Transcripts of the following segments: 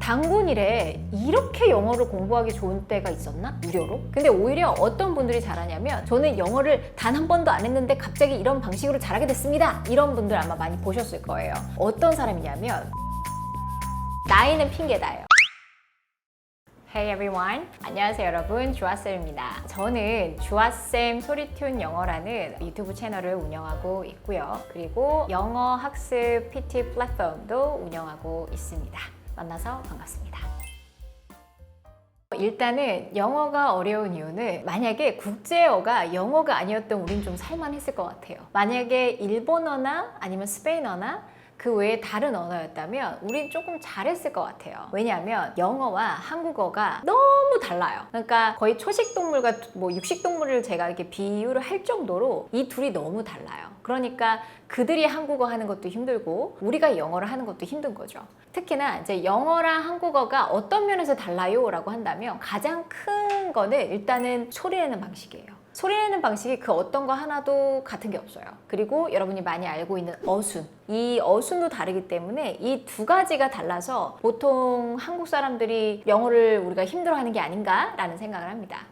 단군일에 이렇게 영어를 공부하기 좋은 때가 있었나? 무료로? 근데 오히려 어떤 분들이 잘하냐면 저는 영어를 단 한 번도 안 했는데 갑자기 이런 방식으로 잘하게 됐습니다. 이런 분들 아마 많이 보셨을 거예요. 어떤 사람이냐면 나이는 핑계다예요. Hey everyone! 안녕하세요 여러분, 주아쌤입니다. 저는 주아쌤 소리튠 영어라는 유튜브 채널을 운영하고 있고요. 그리고 영어 학습 PT 플랫폼도 운영하고 있습니다. 만나서 반갑습니다. 일단은 영어가 어려운 이유는 만약에 국제어가 영어가 아니었던 우린 좀 살만했을 것 같아요. 만약에 일본어나 아니면 스페인어나 그 외에 다른 언어였다면 우린 조금 잘했을 것 같아요. 왜냐하면 영어와 한국어가 너무 달라요. 그러니까 거의 초식동물과 육식동물을 제가 이렇게 비유를 할 정도로 이 둘이 너무 달라요. 그러니까 그들이 한국어 하는 것도 힘들고 우리가 영어를 하는 것도 힘든 거죠. 특히나 이제 영어랑 한국어가 어떤 면에서 달라요? 라고 한다면 가장 큰 거는 일단은 소리내는 방식이에요. 소리내는 방식이 그 어떤 거 하나도 같은 게 없어요. 그리고 여러분이 많이 알고 있는 어순, 이 어순도 다르기 때문에 이 두 가지가 달라서 보통 한국 사람들이 영어를 우리가 힘들어하는 게 아닌가라는 생각을 합니다.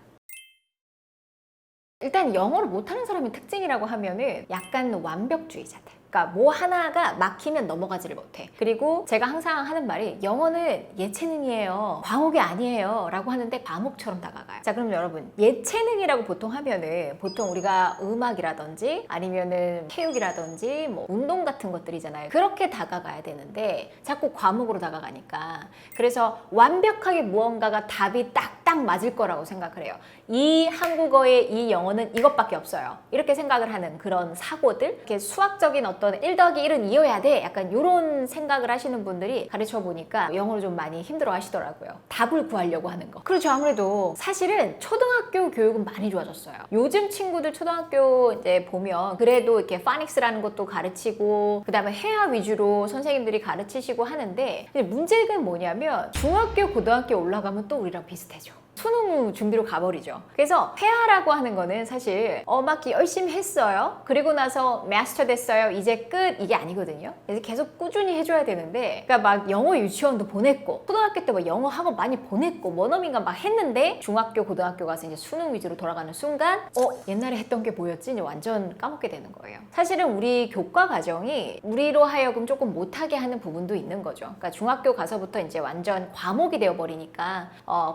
일단 영어를 못하는 사람의 특징이라고 하면은 약간 완벽주의자들. 그러니까 뭐 하나가 막히면 넘어가지를 못해. 그리고 제가 항상 하는 말이 영어는 예체능이에요. 과목이 아니에요. 라고 하는데 과목처럼 다가가요. 자, 그럼 여러분 예체능이라고 보통 하면은 보통 우리가 음악이라든지 아니면은 체육이라든지 뭐 운동 같은 것들이잖아요. 그렇게 다가가야 되는데 자꾸 과목으로 다가가니까 그래서 완벽하게 무언가가 답이 딱딱 맞을 거라고 생각을 해요. 이 한국어의 이 영어는 이것밖에 없어요. 이렇게 생각을 하는 그런 사고들, 이렇게 수학적인 어떤 1 더하기 1은 이어야 돼. 약간 이런 생각을 하시는 분들이 가르쳐 보니까 영어를 좀 많이 힘들어 하시더라고요. 답을 구하려고 하는 거. 그렇죠. 아무래도 사실은 초등학교 교육은 많이 좋아졌어요. 요즘 친구들 초등학교 이제 보면 그래도 이렇게 파닉스라는 것도 가르치고 그다음에 회화 위주로 선생님들이 가르치시고 하는데 근데 문제가 뭐냐면 중학교, 고등학교 올라가면 또 우리랑 비슷해져. 수능 준비로 가버리죠. 그래서 회화라고 하는 거는 사실 막 열심히 했어요. 그리고 나서 마스터 됐어요. 이제 끝. 이게 아니거든요. 그래서 계속 꾸준히 해줘야 되는데 그러니까 막 영어 유치원도 보냈고 초등학교 때 막 영어 학원 많이 보냈고 뭐놈인가 막 했는데 중학교, 고등학교 가서 이제 수능 위주로 돌아가는 순간 옛날에 했던 게 뭐였지? 이제 완전 까먹게 되는 거예요. 사실은 우리 교과 과정이 우리로 하여금 조금 못하게 하는 부분도 있는 거죠. 그러니까 중학교 가서부터 이제 완전 과목이 되어버리니까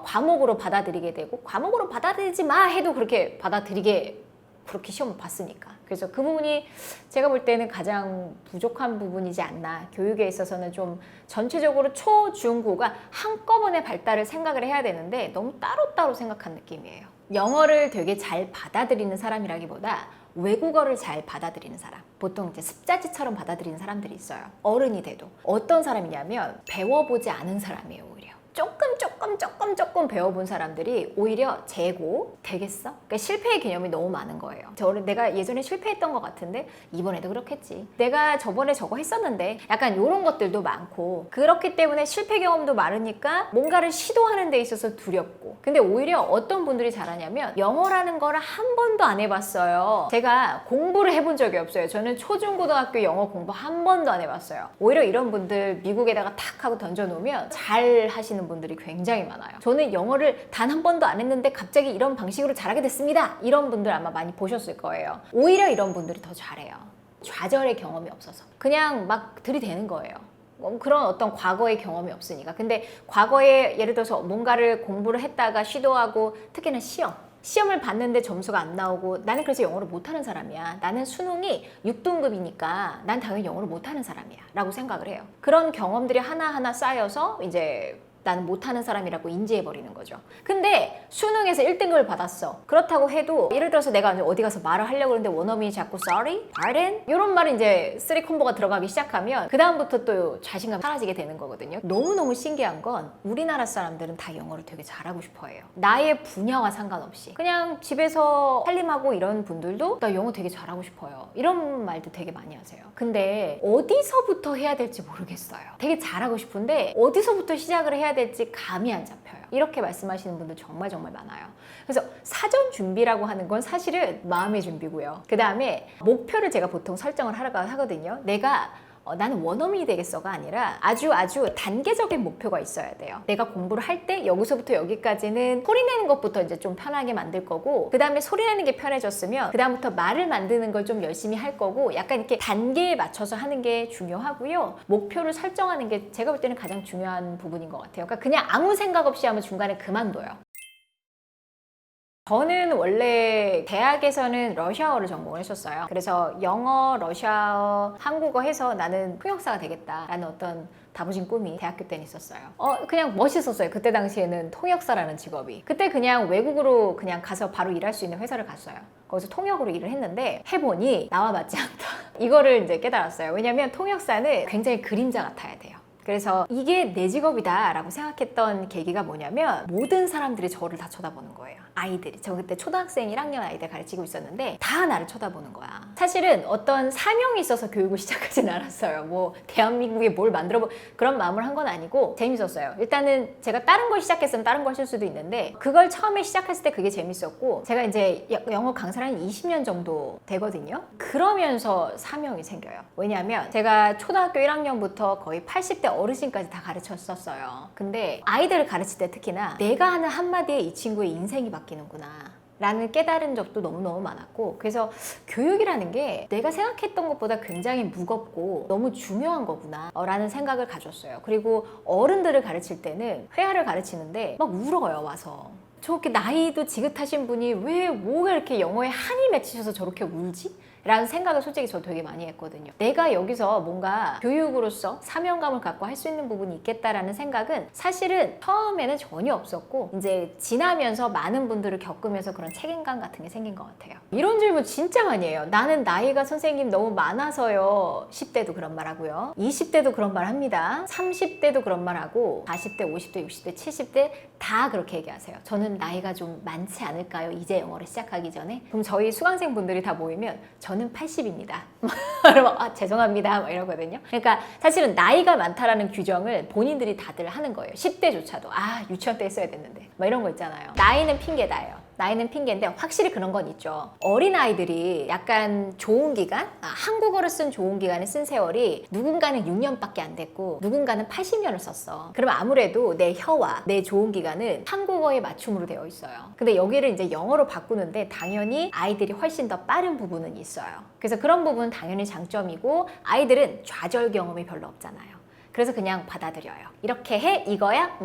과목으로 받아들이게 되고 과목으로 받아들이지 마 해도 그렇게 받아들이게 그렇게 시험을 봤으니까. 그래서 그 부분이 제가 볼 때는 가장 부족한 부분이지 않나. 교육에 있어서는 좀 전체적으로 초, 중, 고가 한꺼번에 발달을 생각을 해야 되는데 너무 따로따로 생각한 느낌이에요. 영어를 되게 잘 받아들이는 사람이라기보다 외국어를 잘 받아들이는 사람. 보통 이제 습자지처럼 받아들이는 사람들이 있어요. 어른이 돼도. 어떤 사람이냐면 배워보지 않은 사람이에요, 오히려. 조금 배워본 사람들이 오히려 재고 되겠어? 그러니까 실패의 개념이 너무 많은 거예요. 내가 예전에 실패했던 것 같은데 이번에도 그렇겠지. 내가 저번에 저거 했었는데 약간 이런 것들도 많고 그렇기 때문에 실패 경험도 많으니까 뭔가를 시도하는 데 있어서 두렵고 근데 오히려 어떤 분들이 잘하냐면 영어라는 거를 한 번도 안 해봤어요. 제가 공부를 해본 적이 없어요. 저는 초중고등학교 영어 공부 한 번도 안 해봤어요. 오히려 이런 분들 미국에다가 탁 하고 던져놓으면 잘 하시는 분들이 굉장히 많아요. 저는 영어를 단 한 번도 안 했는데 갑자기 이런 방식으로 잘하게 됐습니다. 이런 분들 아마 많이 보셨을 거예요. 오히려 이런 분들이 더 잘해요. 좌절의 경험이 없어서. 그냥 막 들이대는 거예요. 그런 어떤 과거의 경험이 없으니까. 근데 과거에 예를 들어서 뭔가를 공부를 했다가 시도하고 특히나 시험을 봤는데 점수가 안 나오고 나는 그래서 영어를 못하는 사람이야. 나는 수능이 6등급이니까 난 당연히 영어를 못하는 사람이야 라고 생각을 해요. 그런 경험들이 하나하나 쌓여서 이제 나는 못하는 사람이라고 인지해버리는 거죠. 근데 수능에서 1등급을 받았어. 그렇다고 해도 예를 들어서 내가 어디 가서 말을 하려고 하는데 원어민이 자꾸 sorry, pardon 이런 말이 이제 3 콤보가 들어가기 시작하면 그 다음부터 또 자신감이 사라지게 되는 거거든요. 너무너무 신기한 건 우리나라 사람들은 다 영어를 되게 잘하고 싶어 해요. 나의 분야와 상관없이 그냥 집에서 살림하고 이런 분들도 나 영어 되게 잘하고 싶어요. 이런 말도 되게 많이 하세요. 근데 어디서부터 해야 될지 모르겠어요. 되게 잘하고 싶은데 어디서부터 시작을 해야 될지 감이 안 잡혀요. 이렇게 말씀하시는 분들 정말 많아요. 그래서 사전 준비라고 하는 건 사실은 마음의 준비고요. 그 다음에 목표를 제가 보통 설정을 하거든요. 내가 나는 원어민이 되겠어가 아니라 아주 단계적인 목표가 있어야 돼요. 내가 공부를 할 때 여기서부터 여기까지는 소리 내는 것부터 이제 좀 편하게 만들 거고, 그 다음에 소리 내는 게 편해졌으면 그 다음부터 말을 만드는 걸 좀 열심히 할 거고, 약간 이렇게 단계에 맞춰서 하는 게 중요하고요. 목표를 설정하는 게 제가 볼 때는 가장 중요한 부분인 것 같아요. 그러니까 그냥 아무 생각 없이 하면 중간에 그만둬요. 저는 원래 대학에서는 러시아어를 전공을 했었어요. 그래서 영어, 러시아어, 한국어 해서 나는 통역사가 되겠다라는 어떤 다부진 꿈이 대학교 때는 있었어요. 그냥 멋있었어요. 그때 당시에는 통역사라는 직업이. 그때 그냥 외국으로 그냥 가서 바로 일할 수 있는 회사를 갔어요. 거기서 통역으로 일을 했는데 해보니 나와 맞지 않다. 이거를 이제 깨달았어요. 왜냐면 통역사는 굉장히 그림자 같아야 돼요. 그래서 이게 내 직업이다 라고 생각했던 계기가 뭐냐면 모든 사람들이 저를 다 쳐다보는 거예요. 아이들이. 저 그때 초등학생 1학년 아이들 가르치고 있었는데 다 나를 쳐다보는 거야. 사실은 어떤 사명이 있어서 교육을 시작하진 않았어요. 뭐 대한민국에 뭘 만들어보 그런 마음을 한 건 아니고 재밌었어요. 일단은 제가 다른 걸 시작했으면 다른 걸 할 수도 있는데 그걸 처음에 시작했을 때 그게 재밌었고, 제가 이제 영어 강사를 한 20년 정도 되거든요. 그러면서 사명이 생겨요. 왜냐하면 제가 초등학교 1학년부터 거의 80대 어르신까지 다 가르쳤었어요. 근데 아이들을 가르칠 때 특히나 내가 하는 한마디에 이 친구의 인생이 바뀌는구나 라는 깨달은 적도 너무너무 많았고, 그래서 교육이라는 게 내가 생각했던 것보다 굉장히 무겁고 너무 중요한 거구나 라는 생각을 가졌어요. 그리고 어른들을 가르칠 때는 회화를 가르치는데 막 울어요, 와서. 저렇게 나이도 지긋하신 분이 왜 뭐가 이렇게 영어에 한이 맺히셔서 저렇게 울지? 라는 생각을 솔직히 저 되게 많이 했거든요. 내가 여기서 뭔가 교육으로서 사명감을 갖고 할 수 있는 부분이 있겠다라는 생각은 사실은 처음에는 전혀 없었고, 이제 지나면서 많은 분들을 겪으면서 그런 책임감 같은 게 생긴 것 같아요. 이런 질문 진짜 많이 해요. 나는 나이가 선생님 너무 많아서요. 10대도 그런 말 하고요. 20대도 그런 말 합니다. 30대도 그런 말 하고 40대, 50대, 60대, 70대 다 그렇게 얘기하세요. 저는 나이가 좀 많지 않을까요? 이제 영어를 시작하기 전에? 그럼 저희 수강생 분들이 다 모이면 저는 80입니다. 그러면 죄송합니다. 막 이러거든요. 그러니까 사실은 나이가 많다라는 규정을 본인들이 다들 하는 거예요. 10대조차도 유치원 때 했어야 됐는데 막 이런 거 있잖아요. 나이는 핑계다예요. 나이는 핑계인데 확실히 그런 건 있죠. 어린아이들이 약간 좋은 기간, 한국어를 쓴 좋은 기간에 쓴 세월이 누군가는 6년밖에 안 됐고 누군가는 80년을 썼어. 그러면 아무래도 내 혀와 내 좋은 기간은 한국어에 맞춤으로 되어 있어요. 근데 여기를 이제 영어로 바꾸는데 당연히 아이들이 훨씬 더 빠른 부분은 있어요. 그래서 그런 부분은 당연히 장점이고, 아이들은 좌절 경험이 별로 없잖아요. 그래서 그냥 받아들여요. 이렇게 해? 이거야?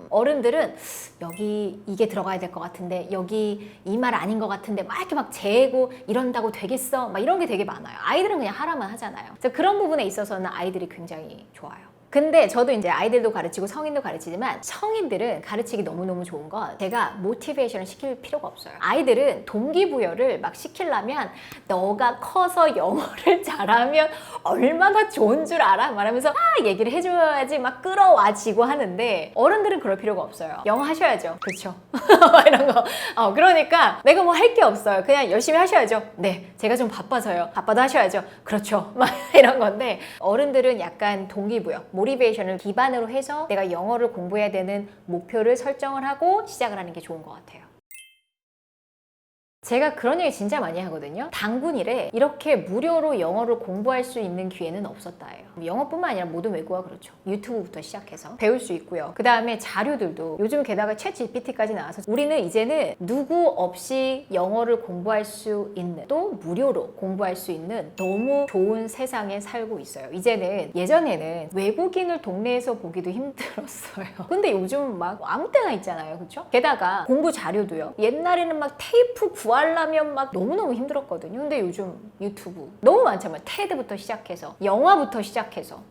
어른들은 여기 이게 들어가야 될 것 같은데, 여기 이 말 아닌 것 같은데 막 이렇게 막 재고 이런다고 되겠어? 막 이런 게 되게 많아요. 아이들은 그냥 하라만 하잖아요. 그래서 그런 부분에 있어서는 아이들이 굉장히 좋아요. 근데 저도 이제 아이들도 가르치고 성인도 가르치지만 성인들은 가르치기 너무너무 좋은 건 제가 모티베이션을 시킬 필요가 없어요. 아이들은 동기부여를 막 시키려면 너가 커서 영어를 잘하면 얼마나 좋은 줄 알아? 말하면서 얘기를 해줘야지 막 끌어와지고 하는데, 어른들은 그럴 필요가 없어요. 영어 하셔야죠. 그렇죠. 이런 거. 그러니까 내가 뭐 할 게 없어요. 그냥 열심히 하셔야죠. 네, 제가 좀 바빠서요. 바빠도 하셔야죠. 그렇죠. 막 이런 건데, 어른들은 약간 동기부여, 모티베이션을 기반으로 해서 내가 영어를 공부해야 되는 목표를 설정을 하고 시작을 하는 게 좋은 것 같아요. 제가 그런 얘기 진짜 많이 하거든요. 단군일에 이렇게 무료로 영어를 공부할 수 있는 기회는 없었다예요. 영어뿐만 아니라 모든 외국어가 그렇죠. 유튜브부터 시작해서 배울 수 있고요. 그 다음에 자료들도 요즘 게다가 챗 GPT까지 나와서 우리는 이제는 누구 없이 영어를 공부할 수 있는, 또 무료로 공부할 수 있는 너무 좋은 세상에 살고 있어요. 이제는, 예전에는 외국인을 동네에서 보기도 힘들었어요. 근데 요즘 막 아무 때나 있잖아요. 그렇죠? 게다가 공부 자료도요. 옛날에는 막 테이프 구하려면 막 너무너무 힘들었거든요. 근데 요즘 유튜브 너무 많잖아요. 테드부터 시작해서 영화부터 시작해서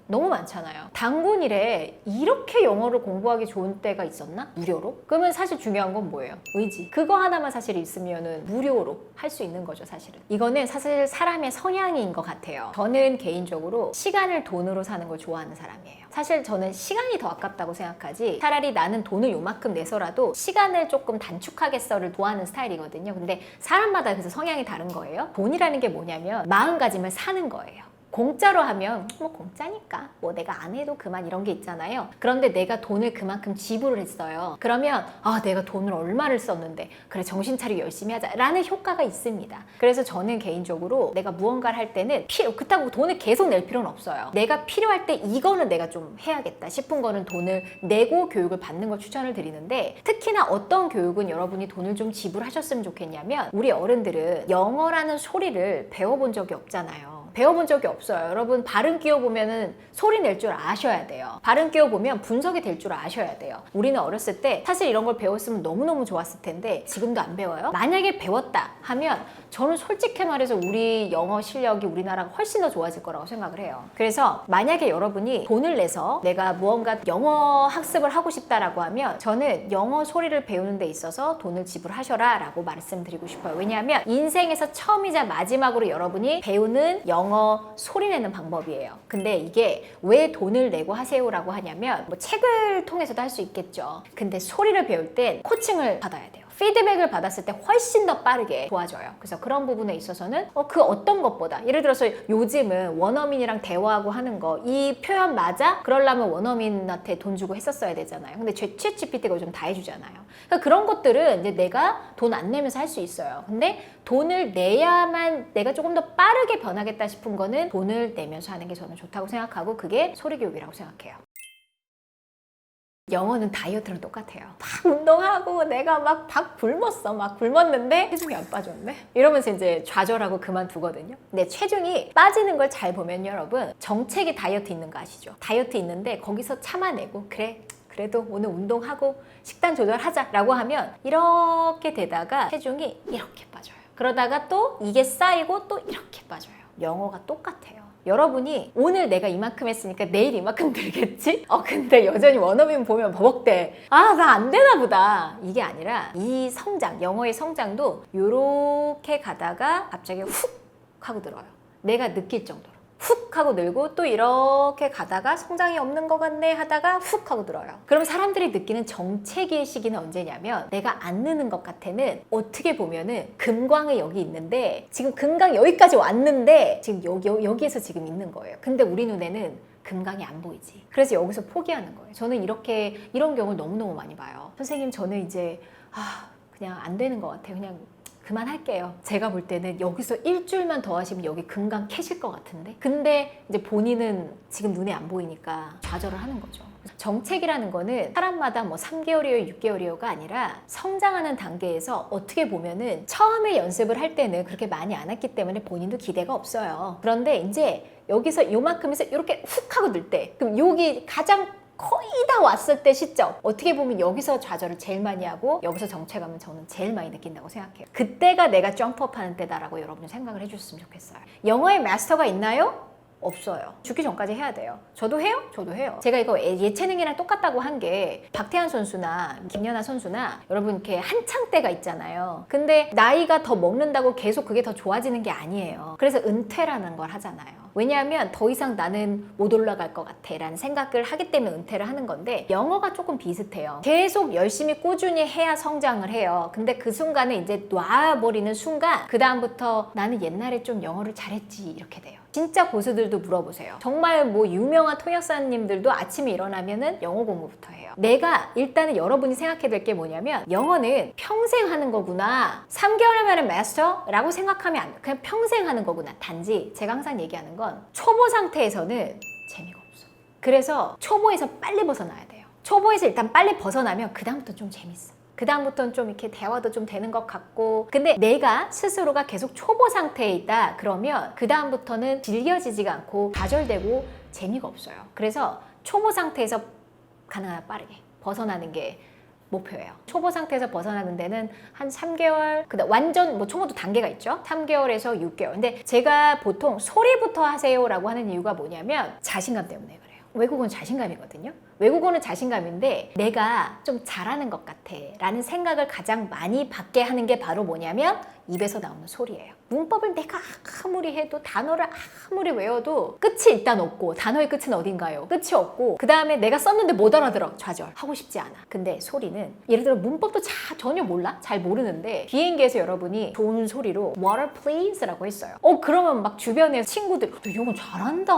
너무 많잖아요. 단군일에 이렇게 영어를 공부하기 좋은 때가 있었나? 무료로? 그러면 사실 중요한 건 뭐예요? 의지. 그거 하나만 사실 있으면은 무료로 할 수 있는 거죠, 사실은. 이거는 사실 사람의 성향인 것 같아요. 저는 개인적으로 시간을 돈으로 사는 걸 좋아하는 사람이에요. 사실 저는 시간이 더 아깝다고 생각하지, 차라리 나는 돈을 요만큼 내서라도 시간을 조금 단축하겠어를 좋아하는 스타일이거든요. 근데 사람마다 그래서 성향이 다른 거예요. 돈이라는 게 뭐냐면 마음가짐을 사는 거예요. 공짜로 하면 뭐 공짜니까 뭐 내가 안 해도 그만 이런 게 있잖아요. 그런데 내가 돈을 그만큼 지불을 했어요. 그러면 내가 돈을 얼마를 썼는데 그래 정신 차리고 열심히 하자라는 효과가 있습니다. 그래서 저는 개인적으로 내가 무언가를 할 때는 그렇다고 돈을 계속 낼 필요는 없어요. 내가 필요할 때 이거는 내가 좀 해야겠다 싶은 거는 돈을 내고 교육을 받는 걸 추천을 드리는데, 특히나 어떤 교육은 여러분이 돈을 좀 지불하셨으면 좋겠냐면, 우리 어른들은 영어라는 소리를 배워본 적이 없잖아요. 배워본 적이 없어요. 여러분 발음 끼워보면은 소리 낼 줄 아셔야 돼요. 발음 끼워보면 분석이 될 줄 아셔야 돼요. 우리는 어렸을 때 사실 이런 걸 배웠으면 너무너무 좋았을 텐데 지금도 안 배워요. 만약에 배웠다 하면 저는 솔직히 말해서 우리 영어 실력이 우리나라가 훨씬 더 좋아질 거라고 생각을 해요. 그래서 만약에 여러분이 돈을 내서 내가 무언가 영어 학습을 하고 싶다라고 하면 저는 영어 소리를 배우는 데 있어서 돈을 지불하셔라 라고 말씀드리고 싶어요. 왜냐하면 인생에서 처음이자 마지막으로 여러분이 배우는 영어 소리 내는 방법이에요. 근데 이게 왜 돈을 내고 하세요라고 하냐면, 뭐 책을 통해서도 할 수 있겠죠. 근데 소리를 배울 땐 코칭을 받아야 돼요. 피드백을 받았을 때 훨씬 더 빠르게 좋아져요. 그래서 그런 부분에 있어서는 그 어떤 것보다, 예를 들어서 요즘은 원어민이랑 대화하고 하는 거, 이 표현 맞아? 그러려면 원어민한테 돈 주고 했었어야 되잖아요. 근데 챗GPT가 요즘 다 해주잖아요. 그러니까 그런 것들은 이제 내가 돈 안 내면서 할 수 있어요. 근데 돈을 내야만 내가 조금 더 빠르게 변하겠다 싶은 거는 돈을 내면서 하는 게 저는 좋다고 생각하고, 그게 소리 교육이라고 생각해요. 영어는 다이어트랑 똑같아요. 막 운동하고 내가 막 굶었어. 막 굶었는데 체중이 안 빠졌네? 이러면서 이제 좌절하고 그만두거든요. 근데 체중이 빠지는 걸 잘 보면 여러분, 정책이 다이어트 있는 거 아시죠? 다이어트 있는데 거기서 참아내고 그래도 오늘 운동하고 식단 조절하자라고 하면 이렇게 되다가 체중이 이렇게 빠져요. 그러다가 또 이게 쌓이고 또 이렇게 빠져요. 영어가 똑같아요. 여러분이 오늘 내가 이만큼 했으니까 내일 이만큼 들겠지? 근데 여전히 원어민 보면 버벅대. 나 안 되나 보다. 이게 아니라 이 성장, 영어의 성장도 이렇게 가다가 갑자기 훅 하고 들어요. 내가 느낄 정도로. 훅 하고 늘고 또 이렇게 가다가 성장이 없는 것 같네 하다가 훅 하고 들어요. 그럼 사람들이 느끼는 정체기의 시기는 언제냐면, 내가 안 느는 것 같아는 어떻게 보면은 금광이 여기 있는데 지금 금강 여기까지 왔는데 지금 여기에서 지금 있는 거예요. 근데 우리 눈에는 금강이 안 보이지. 그래서 여기서 포기하는 거예요. 저는 이런 경우를 너무너무 많이 봐요. 선생님 저는 이제 그냥 안 되는 것 같아요. 그냥 그만할게요. 제가 볼 때는 여기서 일주일만 더 하시면 여기 금강 캐실 것 같은데, 근데 이제 본인은 지금 눈에 안 보이니까 좌절을 하는 거죠. 정책이라는 거는 사람마다 뭐 3개월이요 6개월이요가 아니라 성장하는 단계에서 어떻게 보면은 처음에 연습을 할 때는 그렇게 많이 안 했기 때문에 본인도 기대가 없어요. 그런데 이제 여기서 요만큼에서 이렇게 훅 하고 늘 때, 그럼 여기 가장 거의 다 왔을 때 시점, 어떻게 보면 여기서 좌절을 제일 많이 하고 여기서 정체감은 저는 제일 많이 느낀다고 생각해요. 그때가 내가 점프업 하는 때다라고 여러분이 생각을 해주셨으면 좋겠어요. 영어의 마스터가 있나요? 없어요. 죽기 전까지 해야 돼요. 저도 해요? 저도 해요. 제가 이거 예체능이랑 똑같다고 한 게, 박태환 선수나 김연아 선수나 여러분 이렇게 한창 때가 있잖아요. 근데 나이가 더 먹는다고 계속 그게 더 좋아지는 게 아니에요. 그래서 은퇴라는 걸 하잖아요. 왜냐하면 더 이상 나는 못 올라갈 것 같아 라는 생각을 하기 때문에 은퇴를 하는 건데, 영어가 조금 비슷해요. 계속 열심히 꾸준히 해야 성장을 해요. 근데 그 순간에 이제 놔버리는 순간, 그 다음부터 나는 옛날에 좀 영어를 잘했지 이렇게 돼요. 진짜 고수들도 물어보세요. 정말 뭐 유명한 통역사님들도 아침에 일어나면은 영어 공부부터 해요. 내가 일단은 여러분이 생각해야 될 게 뭐냐면, 영어는 평생 하는 거구나, 3개월 하면 마스터라고 생각하면 안 돼. 그냥 평생 하는 거구나. 단지 제가 항상 얘기하는 건 초보 상태에서는 재미가 없어. 그래서 초보에서 빨리 벗어나야 돼요. 초보에서 일단 빨리 벗어나면 그 다음부터 좀 재밌어. 그 다음부터는 좀 이렇게 대화도 좀 되는 것 같고, 근데 내가 스스로가 계속 초보 상태에 있다 그러면 그 다음부터는 즐겨지지가 않고 좌절되고 재미가 없어요. 그래서 초보 상태에서 가능하면 빠르게 벗어나는 게 목표예요. 초보 상태에서 벗어나는 데는 한 3개월, 그다음 완전 뭐 초보도 단계가 있죠. 3개월에서 6개월. 근데 제가 보통 소리부터 하세요라고 하는 이유가 뭐냐면 자신감 때문에 그래요. 외국은 자신감이거든요. 외국어는 자신감인데 내가 좀 잘하는 것 같아 라는 생각을 가장 많이 받게 하는 게 바로 뭐냐면 입에서 나오는 소리예요. 문법을 내가 아무리 해도 단어를 아무리 외워도 끝이 일단 없고 단어의 끝은 어딘가요? 끝이 없고 그 다음에 내가 썼는데 못 알아들어. 좌절. 하고 싶지 않아. 근데 소리는 예를 들어 문법도 전혀 몰라? 잘 모르는데 비행기에서 여러분이 좋은 소리로 Water please 라고 했어요. 그러면 막 주변에 친구들 너 영어 잘한다.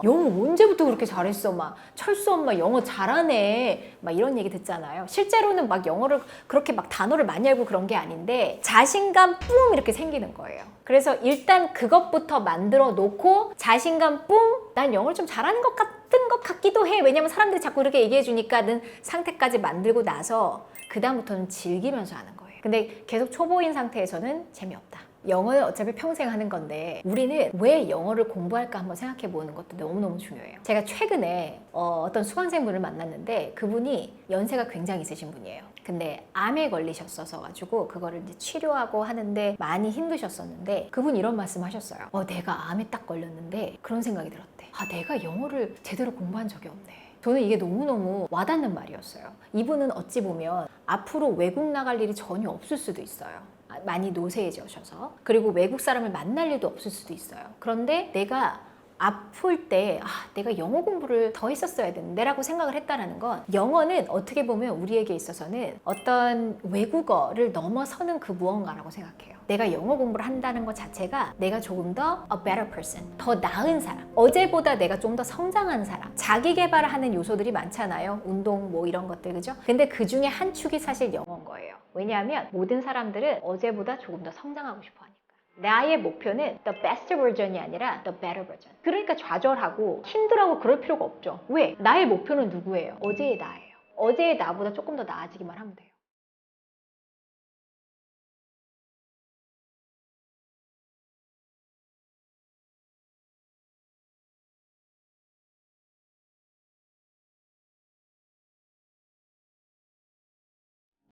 영어 언제부터 그렇게 잘했어? 막 철수 엄마 영어 잘하네. 막 이런 얘기 듣잖아요. 실제로는 막 영어를 그렇게 막 단어를 많이 알고 그런 게 아닌데 자신감 뿜 이렇게 생기는 거예요. 그래서 일단 그것부터 만들어 놓고 자신감 뿜 난 영어를 좀 잘하는 것 같은 것 같기도 해. 왜냐면 사람들이 자꾸 이렇게 얘기해 주니까는 상태까지 만들고 나서 그 다음부터는 즐기면서 하는 거예요. 근데 계속 초보인 상태에서는 재미없다. 영어는 어차피 평생 하는 건데 우리는 왜 영어를 공부할까 한번 생각해 보는 것도 너무너무 중요해요. 제가 최근에 어떤 수강생분을 만났는데 그분이 연세가 굉장히 있으신 분이에요. 근데 암에 걸리셨어서 가지고 그거를 이제 치료하고 하는데 많이 힘드셨었는데 그분이 이런 말씀 하셨어요. 내가 암에 딱 걸렸는데 그런 생각이 들었대. 내가 영어를 제대로 공부한 적이 없네. 저는 이게 너무너무 와닿는 말이었어요. 이분은 어찌 보면 앞으로 외국 나갈 일이 전혀 없을 수도 있어요. 많이 노쇠해지셔서. 그리고 외국 사람을 만날 일도 없을 수도 있어요. 그런데 내가 아플 때 내가 영어 공부를 더 했었어야 되는데 라고 생각을 했다는 건 영어는 어떻게 보면 우리에게 있어서는 어떤 외국어를 넘어서는 그 무언가라고 생각해요. 내가 영어 공부를 한다는 것 자체가 내가 조금 더 a better person, 더 나은 사람, 어제보다 내가 좀 더 성장한 사람, 자기 개발을 하는 요소들이 많잖아요. 운동 뭐 이런 것들, 그죠? 근데 그 중에 한 축이 사실 영어인 거예요. 왜냐하면 모든 사람들은 어제보다 조금 더 성장하고 싶어 하니까. 나의 목표는 the best version이 아니라 the better version. 그러니까 좌절하고 힘들어하고 그럴 필요가 없죠. 왜? 나의 목표는 누구예요? 어제의 나예요. 어제의 나보다 조금 더 나아지기만 하면 돼요.